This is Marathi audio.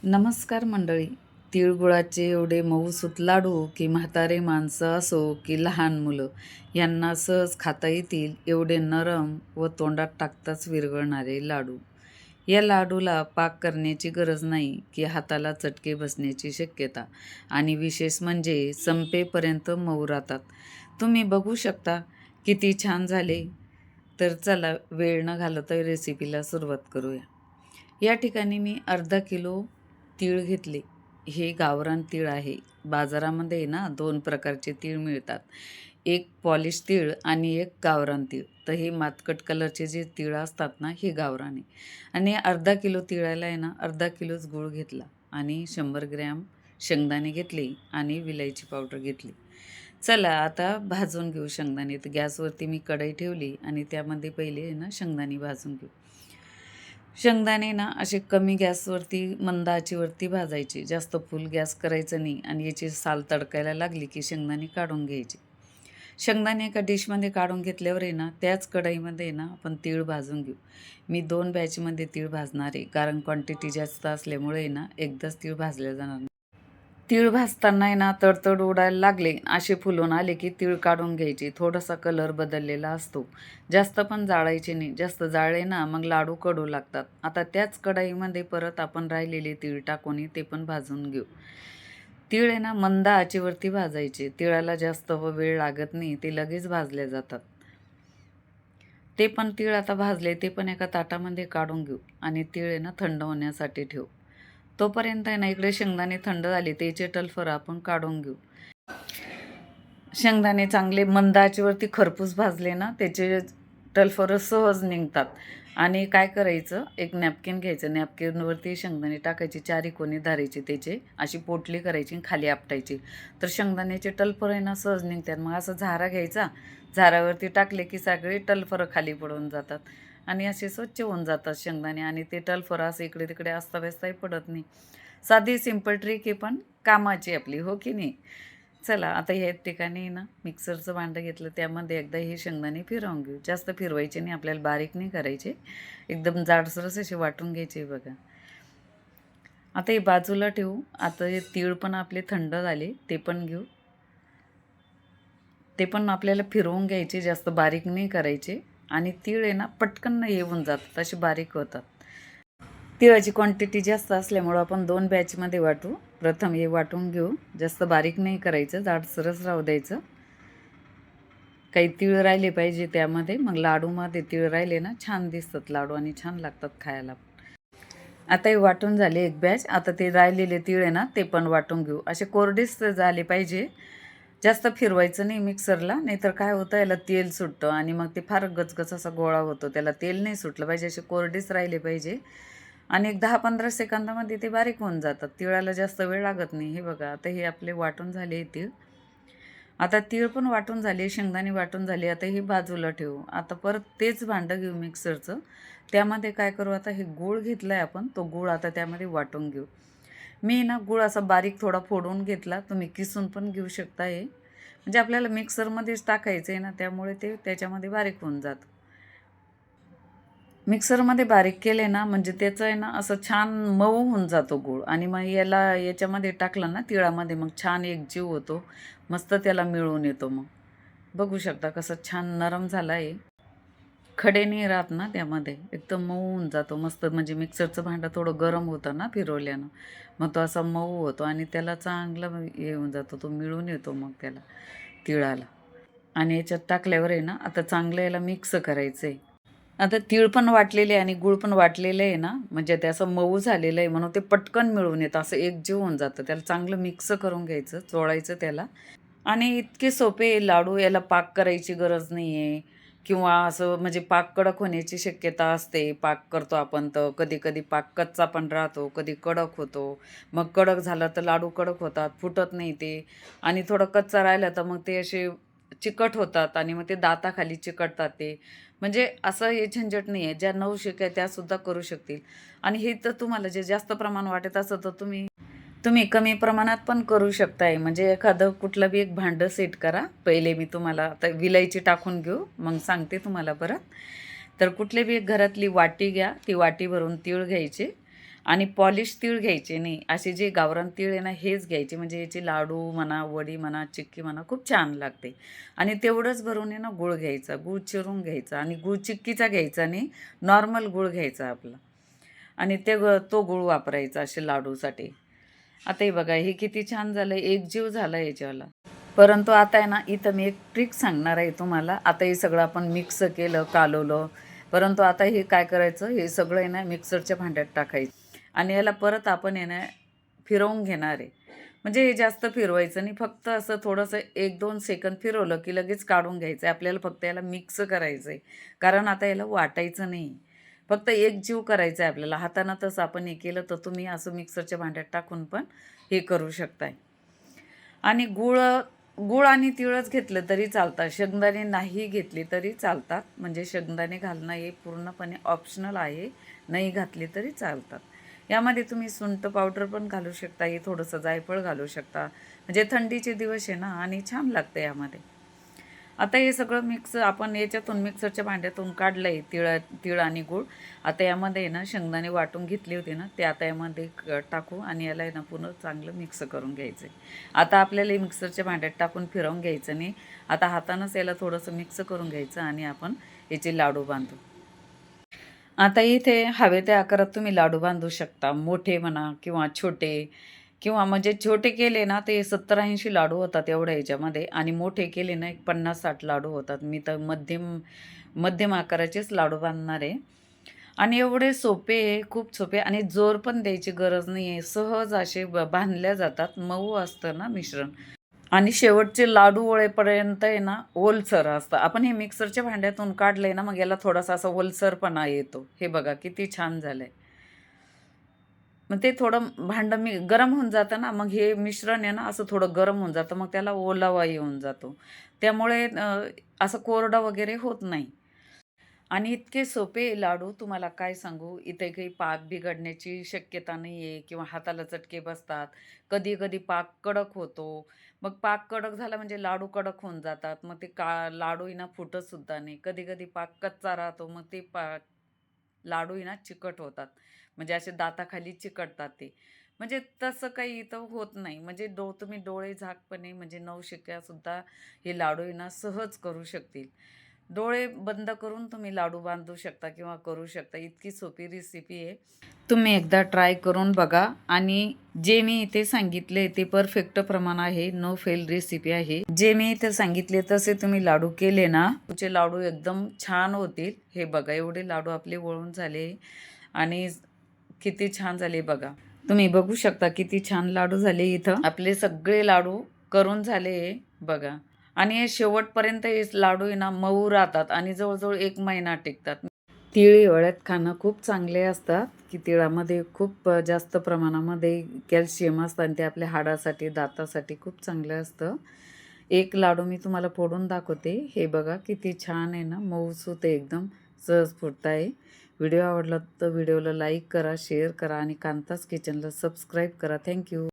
नमस्कार मंडळी. तिळगुळाचे एवढे मऊसूत लाडू की म्हातारे माणसं असो की लहान मुलं यांना सहज खाता येतील एवढे नरम व तोंडात टाकताच विरघळणारे लाडू. या लाडूला पाक करण्याची गरज नाही की हाताला चटके बसण्याची शक्यता, आणि विशेष म्हणजे संपेपर्यंत मऊ राहतात. तुम्ही बघू शकता किती छान झाले. तर चला वेळ न घालवता रेसिपीला सुरुवात करूया. या ठिकाणी मी अर्धा किलो तीळ घेतले. हे गावरान तीळ आहे. बाजारामध्ये ना 2 प्रकारचे तीळ मिळतात. एक पॉलिश तीळ आणि एक गावरान तीळ. तर हे मातकट कलरचे जे तीळ असतात ना, हे गावरान आहे. आणि अर्धा किलो तिळाला आहे ना, अर्धा किलोच गूळ घेतला आणि 100 ग्रॅम शेंगदाणे घेतले आणि विलायची पावडर घेतली. चला आता भाजून घेऊ शेंगदाणे. तर गॅसवरती मी कढई ठेवली आणि त्यामध्ये पहिले आहे ना शेंगदाणे भाजून घेऊ. शेंगदाणे ना असे कमी गॅसवरती मंद आचेवरती भाजायचे. जास्त फुल गॅस करायचं नाही आणि याची साल तडकायला लागली की शेंगदाणे काढून घ्यायचे. शेंगदाणे एका डिशमध्ये काढून घेतल्यावर आहे ना, त्याच कढईमध्ये आहे ना आपण तीळ भाजून घेऊ. मी 2 बॅचमध्ये तीळ भाजणार आहे, कारण क्वांटिटी जास्त असल्यामुळे आहे ना एकदाच तीळ भाजले जाणार नाही. तीळ भाजताना आहे ना तडतड उडायला लागले, असे फुलून आले की तीळ काढून घ्यायचे. थोडासा कलर बदललेला असतो. जास्त पण जाळायचे नाही. जास्त जाळले ना मग लाडू कडू लागतात. आता त्याच कढईमध्ये परत आपण राहिलेले तीळ टाकून ते पण भाजून घेऊ. तीळ आहे ना मंद आचेवरती भाजायचे. तिळाला जास्त वेळ लागत नाही, ते लगेच भाजले जातात. ते पण तीळ आता भाजले, ते पण एका ताटामध्ये काढून घेऊ आणि तीळ आहे ना थंड होण्यासाठी ठेवू. तोपर्यंत आहे ना इकडे शेंगदाणे थंड झाले, त्याचे टलफर आपण काढून घेऊ. शेंगदाणे चांगले मंद आचेवरती खरपूस भाजले ना, त्याचे टलफर सहज निघतात. आणि काय करायचं, एक नॅपकिन घ्यायचं. नॅपकिनवरती शेंगदाणे टाकायचे, 4 कोणी धरायचे, त्याचे अशी पोटली करायची आणि खाली आपटायची. तर शेंगदाण्याचे टलफर आहे ना सहज निघतात. मग असं झारा घ्यायचा, झाऱ्यावरती टाकले की सगळे टलफरं खाली पडून जातात आणि असे स्वच्छ होऊन जातात शेंगदाणे. आणि ते टलफर असं इकडे तिकडे अस्ताव्यस्तही पडत नाही. साधी सिंपल ट्रिक आहे, पण कामाची आपली, हो की नाही. चला आता ह्या ठिकाणी ना मिक्सरचं भांडं घेतलं, त्यामध्ये एकदा हे शेंगदाणे फिरवून घेऊ. जास्त फिरवायचे नाही, आपल्याला बारीक नाही करायचे, एकदम जाडसरच असे वाटून घ्यायचे. बघा आता हे बाजूला ठेवू. आता हे तीळ पण आपले थंड झाले, ते पण घेऊ. ते पण आपल्याला फिरवून घ्यायचे, जास्त बारीक नाही करायचे. आणि तीळ आहे ना पटकन हे होऊन जातात, असे बारीक होतात. तिळाची क्वांटिटी जास्त असल्यामुळं आपण 2 बॅचमध्ये वाटू. प्रथम हे वाटून घेऊ. जास्त बारीक नाही करायचं, जाडसरच राहू द्यायचं. काही तीळ राहिले पाहिजे त्यामध्ये, मग लाडूमध्ये तीळ राहिले ना छान दिसतात लाडू आणि छान लागतात खायला. आता हे वाटून झाले एक बॅच. आता ते राहिलेले तीळ आहे ना ते पण वाटून घेऊ. असे कोरडेच झाले पाहिजे, जास्त फिरवायचं नाही मिक्सरला, नाहीतर काय होतं याला तेल सुटतं आणि मग ते फार गचगच असा गोळा होतो. त्याला तेल नाही सुटलं पाहिजे, असे कोरडेच राहिले पाहिजे. आणि एक 10-15 सेकंदामध्ये ते बारीक होऊन जातात. तिळाला जास्त वेळ लागत नाही. हे बघा आता हे आपले वाटून झाले तीळ. आता तीळ पण वाटून झाले, शेंगदाणे वाटून झाले. आता हे बाजूला ठेवू. आता परत तेच भांडं घेऊ मिक्सरचं. त्यामध्ये काय करू, आता हे गूळ घेतला आहे आपण, तो गूळ आता त्यामध्ये वाटून घेऊ. मी ना गूळ असा बारीक थोडा फोडून घेतला, तुम्ही किसून पण घेऊ शकता. हे म्हणजे आपल्याला मिक्सरमध्येच टाकायचं आहे ना, त्यामुळे ते त्याच्यामध्ये बारीक होऊन जातं. मिक्सरमध्ये बारीक केले ना म्हणजे त्याचं आहे ना असं छान मऊ होऊन जातो गूळ. आणि मग याच्यामध्ये टाकलं ना तिळामध्ये, मग छान एकजीव होतो, मस्त त्याला मिळून येतो. मग बघू शकता कसं छान नरम झाला आहे. खडे नाही राहत ना त्यामध्ये, एकदम मऊ होऊन जातो मस्त. म्हणजे मिक्सरचं भांडं थोडं गरम होतं ना फिरवल्यानं, मग तो असा मऊ होतो आणि त्याला चांगलं हे होऊन जातो, तो मिळून येतो मग त्याला तिळाला. आणि याच्यात टाकल्यावर आहे ना आता चांगलं याला मिक्स करायचं आहे. आता तीळ पण वाटलेले आणि गूळ पण वाटलेलं आहे ना, म्हणजे ते असं मऊ झालेलं आहे म्हणून ते पटकन मिळून येतं, असं एकजीव होऊन जातं. त्याला चांगलं मिक्स करून घ्यायचं, चोळायचं त्याला. आणि इतके सोपे लाडू, याला पाक करायची गरज नाही आहे. किंवा असं म्हणजे पाक कडक होण्याची शक्यता असते. पाक करतो आपण तर कधी कधी पाक कच्चा पण राहतो, कधी कडक होतो. मग कडक झाला तर लाडू कडक होतात, फुटत नाही ते. आणि थोडं कच्चा राहिला तर मग ते असे चिकट होतात आणि मग ते दाताखाली चिकटतात ते. म्हणजे असं हे झंझट नाही आहे. ज्या नवशिक्या आहे त्यासुद्धा करू शकतील. आणि हे तर तुम्हाला जे जास्त प्रमाण वाटत असतं तर तुम्ही तुम्ही कमी प्रमाणात पण करू शकताय. म्हणजे एखादं कुठलं बी एक भांडं सेट करा. पहिले मी तुम्हाला आता विलायची टाकून घेऊ, मग सांगते तुम्हाला परत. तर कुठली बी एक घरातली वाटी घ्या, ती वाटी भरून तीळ घ्यायचे आणि पॉलिश तीळ घ्यायचे नाही, असे जे गावरान तीळ आहे ना हेच घ्यायचे. म्हणजे याचे लाडू म्हणा, वडी म्हणा, चिक्की म्हणा खूप छान लागते. आणि तेवढंच भरून आहे ना गूळ घ्यायचा, गूळ चिरून घ्यायचा आणि गूळ चिक्कीचा घ्यायचा नाही, नॉर्मल गूळ घ्यायचा आपला. आणि तो गूळ वापरायचा असे लाडूसाठी. आता हे बघा हे किती छान झालं, एकजीव झाला याच्यावाला. परंतु आता आहे ना इथं मी एक ट्रिक सांगणार आहे तुम्हाला. आता हे सगळं आपण मिक्स केलं, कालवलं. परंतु आता हे काय करायचं, हे सगळं आहे ना मिक्सरच्या भांड्यात टाकायचं आणि याला परत आपण आहे ना फिरवून घेणार आहे. म्हणजे हे जास्त फिरवायचं नाही, फक्त असं थोडंसं 1-2 सेकंद फिरवलं की लगेच काढून घ्यायचं आहे. आपल्याला फक्त याला मिक्स करायचं आहे, कारण आता याला वाटायचं नाही. फक्त एकजीव करायचं आहे आपल्याला. हातानं तसं आपण हे केलं तर तुम्ही असं मिक्सरच्या भांड्यात टाकून पण हे करू शकताय. आणि गूळ आणि तिळच घेतलं तरी चालतात, शेंगदाणे नाही घेतली तरी चालतात. म्हणजे शेंगदाणे घालणं हे पूर्णपणे ऑप्शनल आहे, नाही घातले तरी चालतात. यामध्ये तुम्ही सुंठ पावडर पण घालू शकता, हे थोडंसं जायफळ घालू शकता. म्हणजे थंडीचे दिवस आहे ना आणि छान लागतं यामध्ये. आता हे सगळं मिक्स आपण याच्यातून मिक्सरच्या भांड्यातून काढलं आहे, तीळ आणि गूळ. आता यामध्ये आहे ना शेंगदाणे वाटून घेतले होते ना ते आता यामध्ये टाकू आणि याला आहे ना पुन्हा चांगलं मिक्स करून घ्यायचं आहे. आता आपल्याला हे मिक्सरच्या भांड्यात टाकून फिरवून घ्यायचं नाही. आता हातानंच याला थोडंसं मिक्स करून घ्यायचं आणि आपण याचे लाडू बांधू. आता इथे हवे त्या आकारात तुम्ही लाडू बांधू शकता. मोठे म्हणा किंवा छोटे, किंवा म्हणजे छोटे केले ना ते 70-80 लाडू होतात एवढ्या ह्याच्यामध्ये आणि मोठे केले ना एक 50-60 लाडू होतात. मी तर मध्यम मध्यम आकाराचेच लाडू बांधणार आहे. आणि एवढे सोपे आहे, खूप सोपे आणि जोर पण द्यायची गरज नाही आहे. सहज असे बांधल्या जातात. मऊ असतं ना मिश्रण. आणि शेवटचे लाडू वळेपर्यंत आहे ना ओलसर असतं. आपण हे मिक्सरच्या भांड्यातून काढलंय ना मग याला थोडासा असा ओलसरपणा येतो. हे बघा किती छान झालंय. मग ते थोडं भांडं गरम होऊन जातं ना, मग हे मिश्रण आहे ना असं थोडं गरम होऊन जातं. मग त्याला ओलावा येऊन जातो. त्यामुळे असं कोरडं वगैरे होत नाही. आणि इतके सोपे लाडू तुम्हाला काय सांगू, इथे काही पाक बिघडण्याची शक्यता नाही आहे किंवा हाताला चटके बसतात. कधी-कधी पाक कडक होतो. मग पाक कडक झाला म्हणजे लाडू कडक होऊन जातात. मग ते लाडू आहे ना फुटतसुद्धा नाही. कधी-कधी पाक कच्चा राहतो. मग ते लाडू आहे ना चिकट होतात. म्हणजे असे दाताखाली चिकटतात ते. म्हणजे तसं काही इथं होत नाही. म्हणजे तुम्ही डोळे झाकपणे म्हणजे नवशिक्यासुद्धा हे लाडू आहे ना सहज करू शकतील. डोळे बंद करून तुम्ही लाडू बांधू शकता किंवा करू शकता. इतकी सोपी रेसिपी आहे. तुम्ही एकदा ट्राय करून बघा आणि जे मी इथे सांगितले ते परफेक्ट प्रमाण आहे. नो फेल रेसिपी आहे. जे मी इथे सांगितले तसे तुम्ही लाडू केले ना, तुमचे लाडू एकदम छान होतील. हे बघा एवढे लाडू आपले वळून झाले आणि किती छान झाले बघा. तुम्ही बघू शकता किती छान लाडू झाले इथं. आपले सगळे लाडू करून झाले बघा. आणि हे शेवटपर्यंत हे लाडू आहे ना मऊ राहतात आणि जवळजवळ 1 महिना टिकतात. तीळ हिवाळ्यात खाणं खूप चांगले असतात, की तिळामध्ये खूप जास्त प्रमाणामध्ये कॅल्शियम असतं आणि ते आपल्या हाडासाठी, दातासाठी खूप चांगलं असतं. एक लाडू मी तुम्हाला फोडून दाखवते. हे बघा किती छान आहे ना, मऊसूत आहे एकदम, सहज फुटत आहे. व्हिडिओ आवडला तर व्हिडिओला लाईक करा, शेअर करा आणि कांतास किचनला सबस्क्राईब करा. थँक्यू.